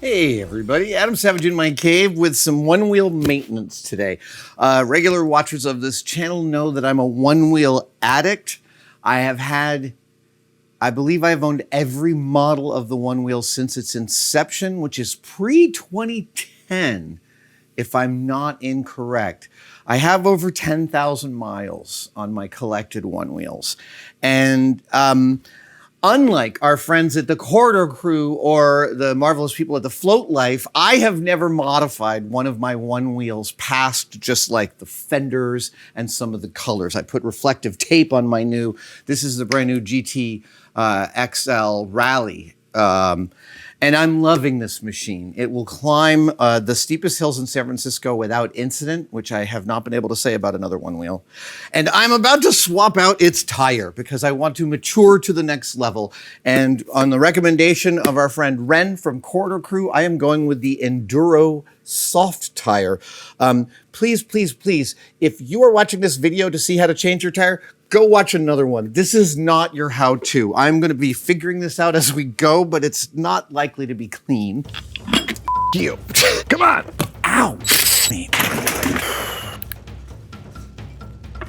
Hey everybody, Adam Savage in my cave with some one-wheel maintenance today. Regular watchers of this channel know that I'm a one-wheel addict. I believe I've owned every model of the one-wheel since its inception, which is pre-2010, if I'm not incorrect. I have over 10,000 miles on my collected one-wheels. And unlike our friends at the Corridor Crew or the marvelous people at the Float Life, I have never modified one of my one wheels past just like the fenders and some of the colors. I put reflective tape on my this is the brand new GT XL Rally. And I'm loving this machine. It will climb the steepest hills in San Francisco without incident, which I have not been able to say about another one wheel. And I'm about to swap out its tire because I want to mature to the next level. And on the recommendation of our friend Ren from Corridor Crew, I am going with the Enduro soft tire. Please, please, please, if you are watching this video to see how to change your tire, go watch another one. This is not your how-to. I'm going to be figuring this out as we go, but it's not likely to be clean. You. Come on. Ow.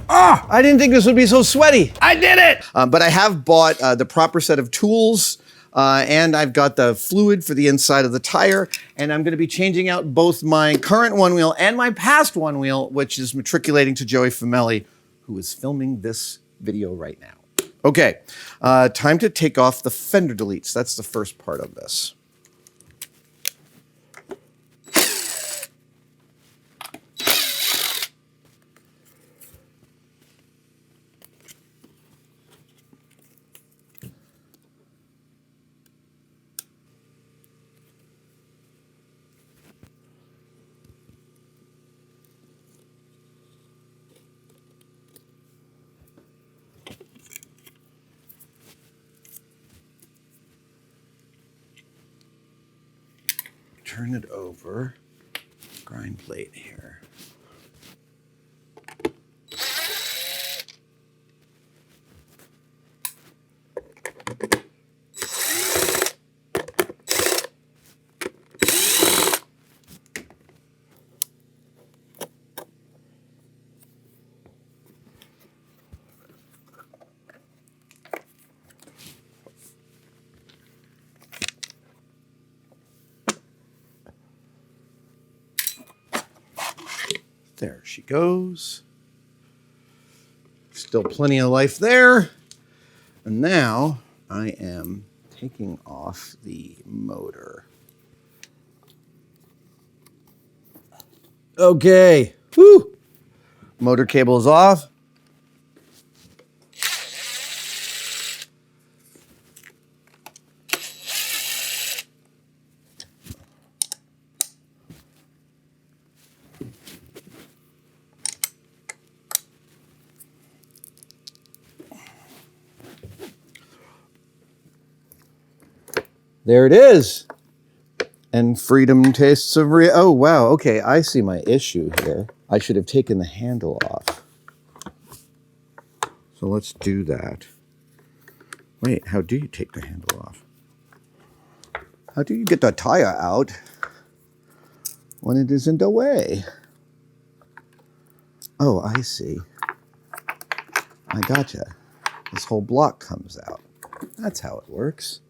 Ah, I didn't think this would be so sweaty. I did it. But I have bought the proper set of tools, and I've got the fluid for the inside of the tire, and I'm going to be changing out both my current one wheel and my past one wheel, which is matriculating to Joey Fameli, who is filming this video right now. Okay, time to take off the fender deletes. That's the first part of this. Turn it over, grind plate here. There she goes. Still plenty of life there. And now I am taking off the motor. Okay. Whew. Motor cable is off. There it is. And freedom tastes of oh, wow. Okay, I see my issue here. I should have taken the handle off. So let's do that. Wait, how do you take the handle off? How do you get the tire out when it isn't away? Oh, I see. I gotcha. This whole block comes out. That's how it works.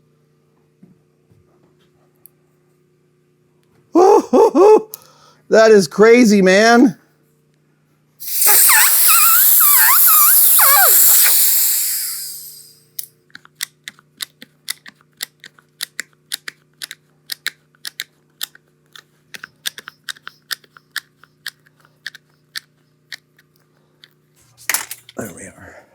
That is crazy, man. There we are.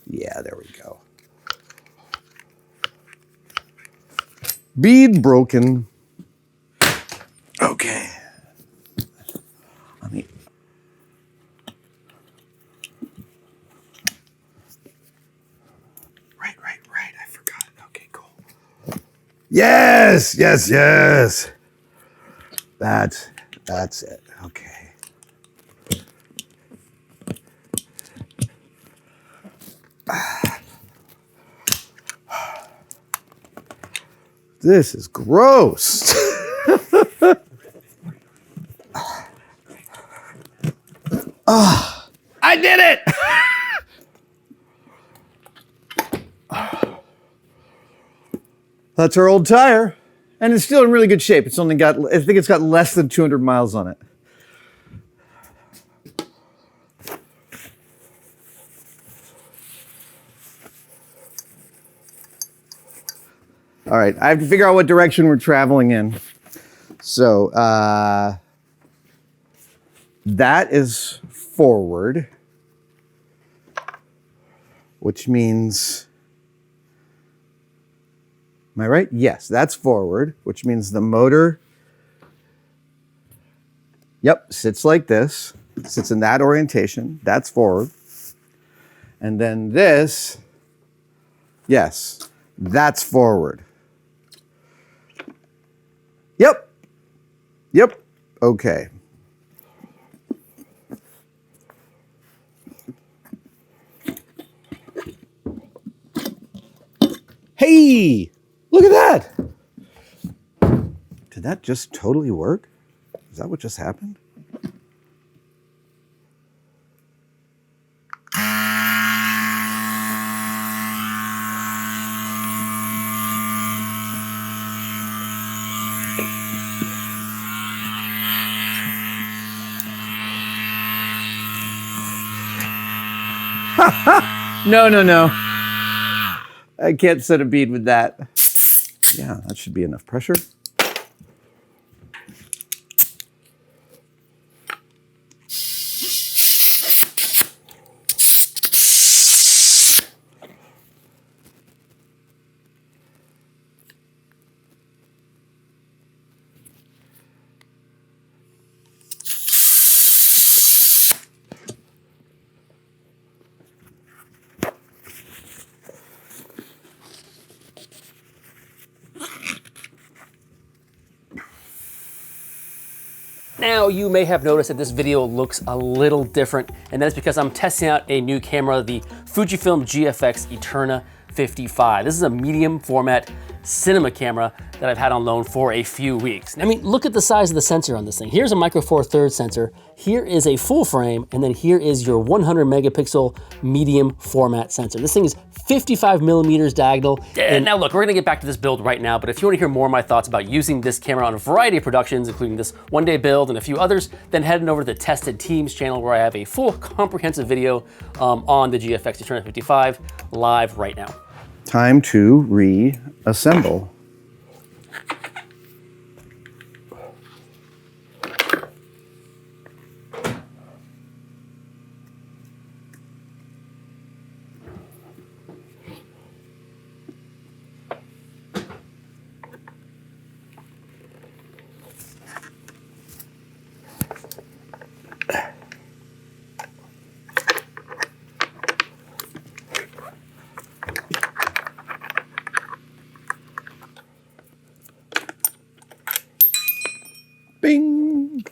Yeah, there we go. Bead broken. Okay. Let me. Right. I forgot it. Okay, cool. Yes. That's it. Okay. This is gross. Oh, I did it! That's our old tire. And it's still in really good shape. It's only got, I think it's got less than 200 miles on it. All right, I have to figure out what direction we're traveling in. So that is forward, which means, am I right? Yes, that's forward, which means the motor, yep, sits like this, sits in that orientation. That's forward. And then this, yes, that's forward. Yep. Yep. Okay. Hey, look at that. Did that just totally work? Is that what just happened? No, no, no. I can't set a bead with that. Yeah, that should be enough pressure. Now, you may have noticed that this video looks a little different, and that is because I'm testing out a new camera, the Fujifilm GFX Eterna 55. This is a medium format cinema camera that I've had on loan for a few weeks. I mean, look at the size of the sensor on this thing. Here's a micro four thirds sensor. Here is a full frame, and then here is your 100 megapixel medium format sensor. This thing is 55 millimeters diagonal. And now look, we're gonna get back to this build right now, but if you wanna hear more of my thoughts about using this camera on a variety of productions, including this one-day build and a few others, then head on over to the Tested Teams channel where I have a full comprehensive video on the GFX Eterna 55 live right now. Time to reassemble. Bing!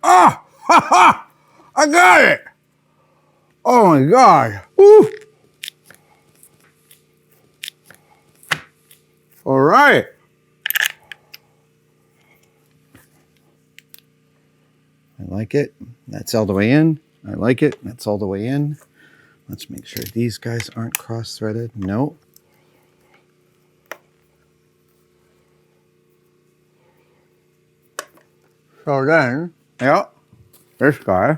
Ah! Ha ha! I got it! Oh my God. Woo! All right. I like it. That's all the way in. I like it. That's all the way in. Let's make sure these guys aren't cross-threaded. No. So then, yeah, this guy.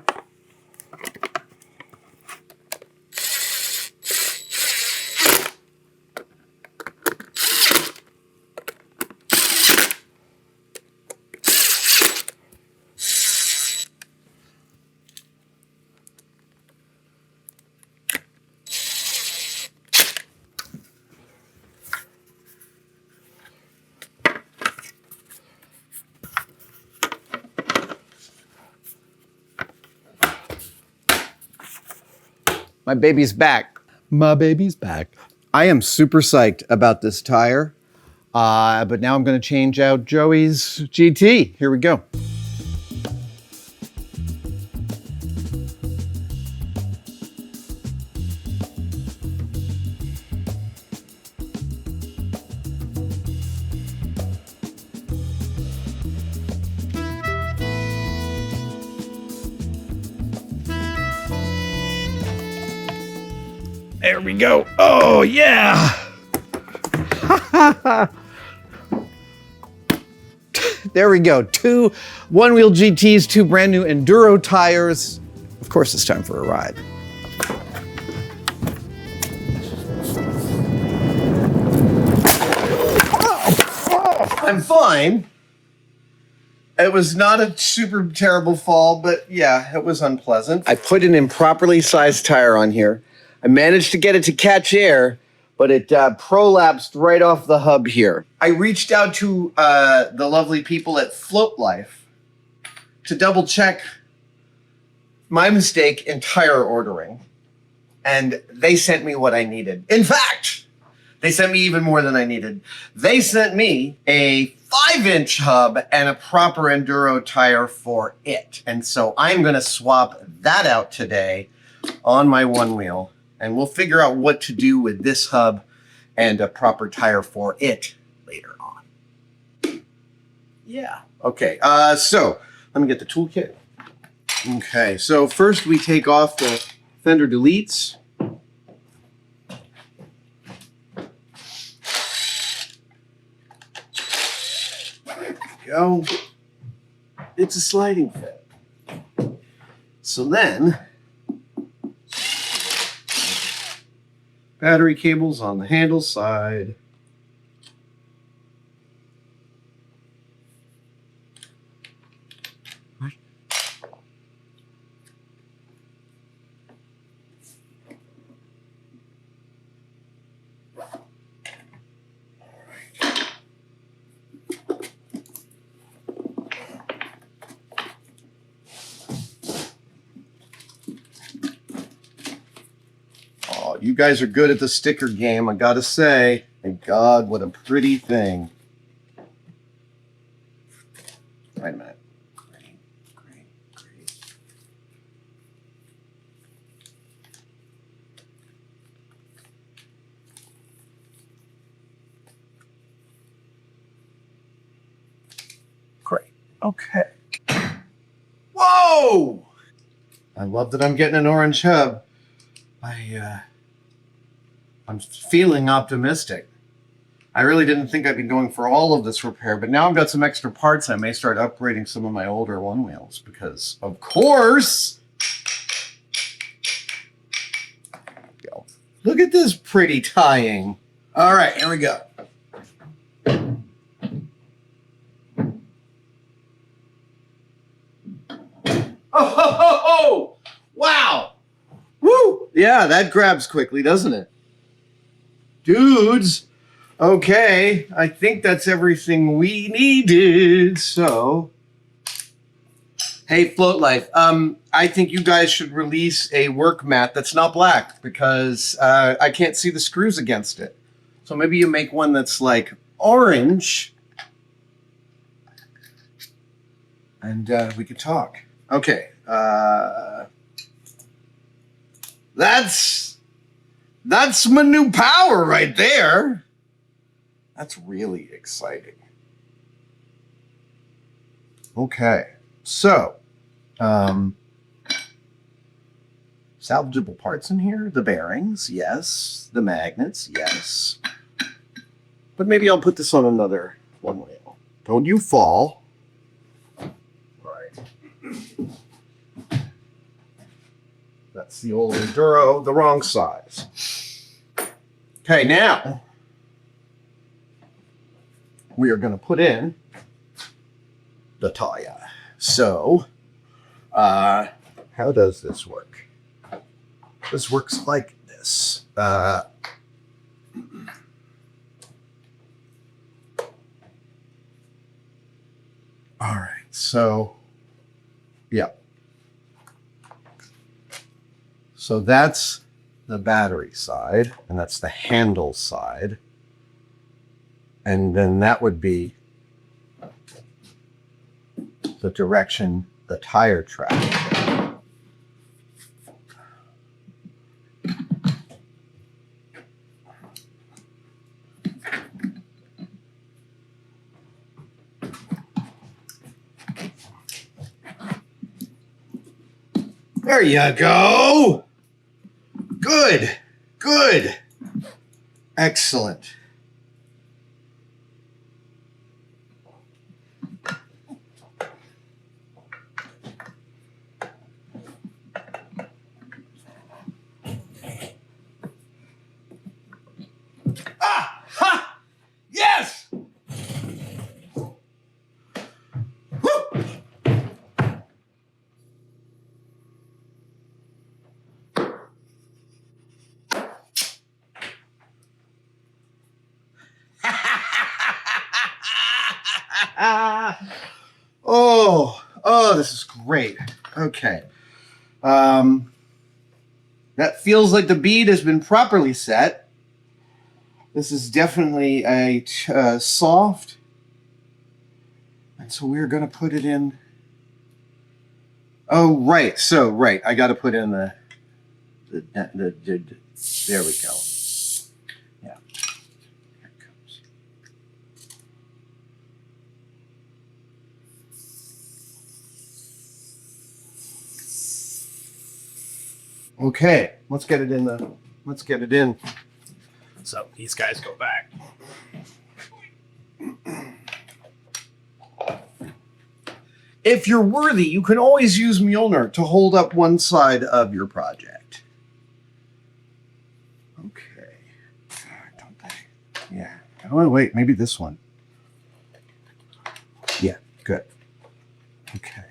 My baby's back. My baby's back. I am super psyched about this tire, but now I'm going to change out Joey's GT. Here we go. There we go. Oh, yeah. There we go. 2 Onewheel GTs, 2 brand new Enduro tires. Of course, it's time for a ride. I'm fine. It was not a super terrible fall, but yeah, it was unpleasant. I put an improperly sized tire on here. I managed to get it to catch air, but it prolapsed right off the hub here. I reached out to the lovely people at Float Life to double check my mistake in tire ordering, and they sent me what I needed. In fact, they sent me even more than I needed. They sent me a 5-inch hub and a proper Enduro tire for it. And so I'm gonna swap that out today on my Onewheel. And we'll figure out what to do with this hub and a proper tire for it later on. Yeah. Okay, so let me get the toolkit. Okay, so first we take off the fender deletes. There we go. It's a sliding fit. So then, battery cables on the handle side. You guys are good at the sticker game, I gotta say. Thank God, what a pretty thing. Wait a minute. Great. Great. Okay. Whoa! I love that I'm getting an orange hub. I'm feeling optimistic. I really didn't think I'd be going for all of this repair, but now I've got some extra parts. I may start upgrading some of my older Onewheels because, of course, look at this pretty tying. All right, here we go. Oh, wow. Woo! Yeah, that grabs quickly, doesn't it? Dudes, okay, I think that's everything we needed, so. Hey, Float Life, I think you guys should release a work mat that's not black because I can't see the screws against it. So maybe you make one that's like orange and we could talk. Okay, that's my new power right there. That's really exciting. Okay, so salvageable parts in here. The bearings, yes. The magnets, yes. But maybe I'll put this on another Onewheel. Don't you fall. That's the old Enduro, the wrong size. Okay, now we are going to put in the tire. So, how does this work? This works like this. All right, so, yeah. So that's the battery side, and that's the handle side. And then that would be the direction the tire track. There you go. Good, good, excellent. Ah, ha, yes. Woo. Oh, this is great. Okay. That feels like the bead has been properly set. This is definitely a soft. And so we're going to put it in. Oh, right. So, right. I got to put in the there we go. Yeah. Here it comes. Okay, let's get it in the, let's get it in. So these guys go back. If you're worthy, you can always use Mjolnir to hold up one side of your project. Okay. Don't they? Yeah. Oh, wait, maybe this one. Yeah, good. Okay.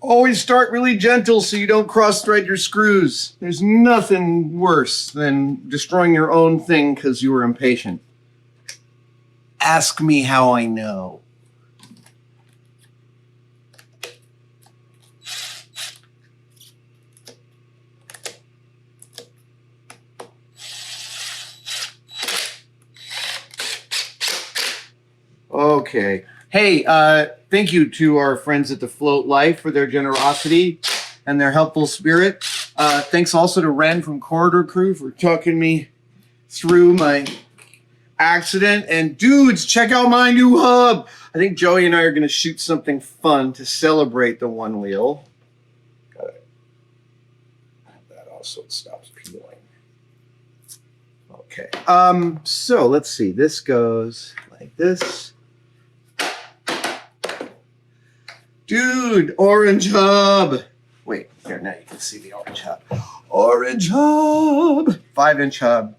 Always start really gentle so you don't cross-thread your screws. There's nothing worse than destroying your own thing because you were impatient. Ask me how I know. Okay. Hey, thank you to our friends at the Float Life for their generosity and their helpful spirit. Thanks also to Ren from Corridor Crew for talking me through my accident. And dudes, check out my new hub. I think Joey and I are going to shoot something fun to celebrate the Onewheel. Got it. That also stops peeling. Okay. So let's see. This goes like this. Dude, orange hub. Wait, here, now you can see the orange hub. Orange hub. 5-inch hub.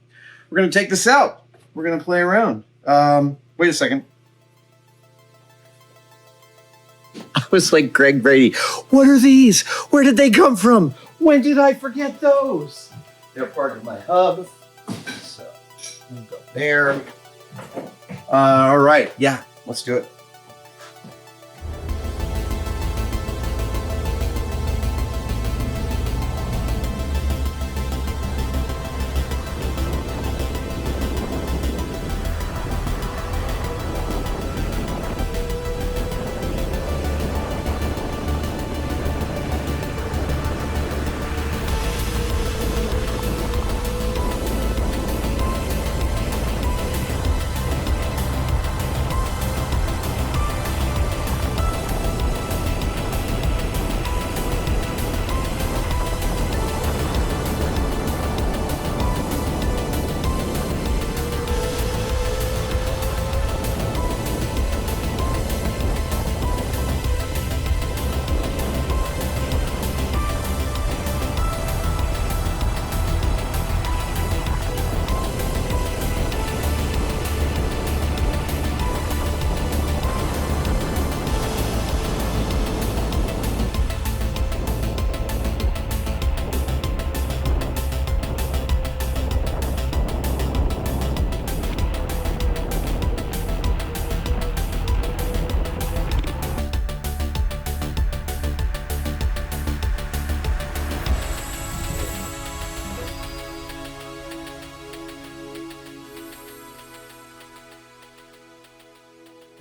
We're going to take this out. We're going to play around. Wait a second. I was like Greg Brady. What are these? Where did they come from? When did I forget those? They're part of my hub. So, we'll go there. All right. Yeah, let's do it.